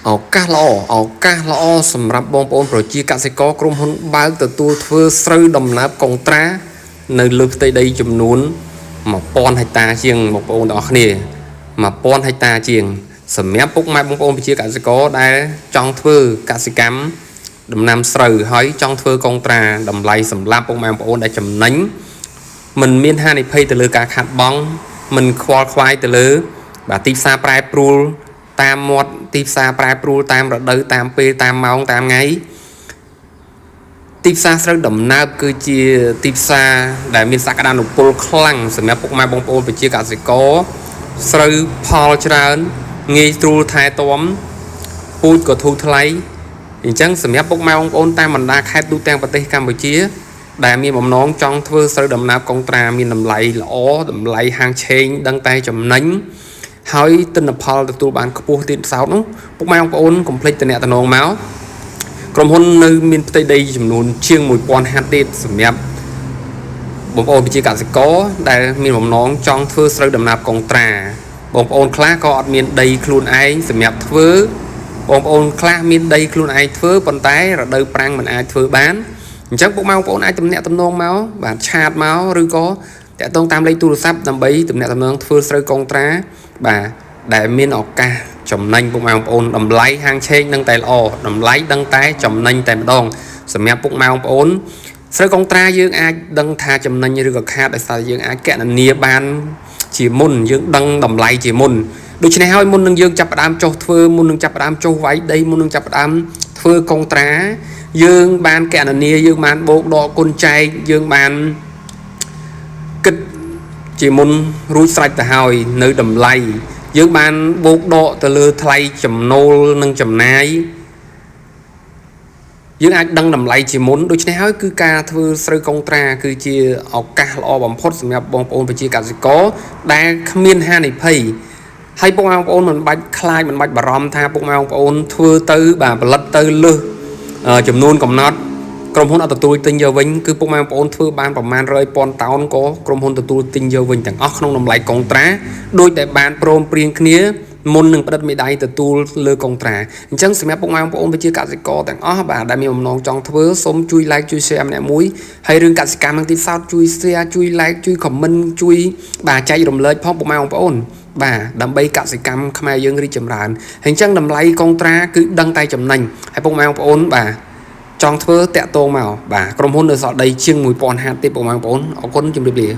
ឱកាសល្អសម្រាប់បងប្អូនប្រជាកសិករក្រុមហ៊ុនបើកទទួលធ្វើស្រូវដំណើបកុងត្រានៅលើផ្ទៃដីចំនួន1000ហិកតាជាងបងប្អូនទាំងអស់គ្នា1000ហិកតាជាងសម្រាប់ពុកម៉ែបងប្អូនប្រជាកសិករដែលចង់ធ្វើកសិកម្មដំណាំស្រូវហើយចង់ធ្វើកុងត្រាតម្លៃសម្រាប់ពុកម៉ែបងប្អូនដែលចំណេញមិនមានហានិភ័យទៅលើការខាត់បង់មិនខ្វល់ខ្វាយទៅលើបាទទីផ្សារប្រែប្រួលតាមមាត់ទីផ្សារប្រែប្រួលតាមរដូវតាមពេលតាមម៉ោងតាមថ្ងៃទីផ្សារស្រូវដំណើបគឺជាទីផ្សារដែលមានសក្តានុពលខ្លាំងសម្រាប់ពុកម៉ែបងប្អូនប្រជាកសិករស្រូវផលច្រើនងាយស្រួលថែទាំពូជក៏ធូរថ្លៃអញ្ចឹងសម្រាប់ពុកម៉ែបងប្អូនតាមបណ្ដាខេត្តទូទាំងប្រទេសកម្ពុជាដែលមានបំណងចង់ធ្វើស្រូវដំណើបកុងត្រាមានតម្លៃល្អតម្លៃហាងឆេងដឹងតែចំណេញហើយទិន្នផលទទួលបានខ្ពស់ទៀតសោតនោះពុកម៉ែបងប្អូនកុំភ្លេចតំណតំណងមកក្រុមហ៊ុននៅមានផ្ទៃដីចំនួនជាង1000ហត្ថទៀតសម្រាប់បងប្អូនប្រជាកសិករដែលមានបំណងចង់ធ្វើស្រូវដំណាបកុងត្រាបងប្អូនខ្លះក៏អត់មានដីខ្លួនឯងសម្រាប់ធ្វើបងប្អូនខ្លះមានដីខ្លួនឯងធ្វើប៉ុន្តែរដូវប្រាំងមិនអាចធ្វើបានអញ្ចឹងពុកម៉ែបងប្អូនអាចតំណតំណងមកបាទឆាតមកឬក៏តាក់ទងតាមលេខទូរស័ព្ទដើម្បីតំណតំណងធ្វើស្រូវកុងត្រាបាទដែលមានឱកាសចំណេញពុកម៉ែបងប្អូនតម្លៃហាងឆេងនឹងតែល្អតម្លៃដឹងតែចំណេញតែម្ដងសម្រាប់ពុកម៉ែបងប្អូនស្រូវកុងត្រាយើងអាចដឹងថាចំណេញឬក៏ខាតដោយសារយើងអាចកណនាបានជាមុនយើងដឹងតម្លៃជាមុនដូច្នេះហើយមុននឹងយើងចាប់ផ្ដើមចុះធ្វើមុននឹងចាប់ផ្ដើមចុះវាយដីមុននឹងចាប់ផ្ដើមធ្វើកុងត្រាយើងបានកណនាយើងបានបូកដកគុណចែកយើងបានគិតជាមុនរួចស្រេចទៅហើយនៅតម្លៃយើងបានបូកដកទៅលើថ្លៃចំណូលនិងចំណាយយើងអាចដឹងតម្លៃជាមុនដូច្នេះហើយគឺការធ្វើស្រូវកុងត្រាគឺជាឱកាសល្អបំផុតសម្រាប់បងប្អូនប្រជាកសិករដែលគ្មានហានិភ័យហើយពុកម៉ែបងប្អូនមិនបាច់ខ្លាចមិនបាច់បារម្ភថាពុកម៉ែបងប្អូនធ្វើទៅបាទផលិតទៅលើសចំនួនកំណត់ក្រុមហ៊ុនអត់ទទួលទិញយកវិញគឺពុកម៉ែបងប្អូនធ្វើបានប្រមាណ100,000តោនក៏ក្រុមហ៊ុនទទួលទិញយកវិញទាំងអស់ក្នុងតម្លៃកុងត្រាដោយតែបានព្រមព្រៀងគ្នាមុននឹងផ្តិតមេដៃទទួលលើកុងត្រាអញ្ចឹងសម្រាប់ពុកម៉ែបងប្អូនប្រជាកសិករទាំងអស់បាទដែលមានបំណងចង់ធ្វើសូមជួយ like ជួយ share ម្នាក់មួយហើយរឿងកសិកម្មនឹងទីសោតជួយ share ជួយ like ជួយ comment ជួយបាទចែករំលែកផងពុកម៉ែបងប្អូនបាទដើម្បីកសិកម្មខ្មែរយើងរីកចម្រើនហើយអញ្ចឹងតម្លៃកុងត្រាគឺដឹងតែចំណេញហើយពុកម៉ែបងប្អូនបាទចង់ធ្វើតាក់ទងមកបាទក្រុមហ៊ុននៅសល់ដីជាង1000ហត្ថទៀតពុកម៉ែបងប្អូនអរគុណជម្រាបលា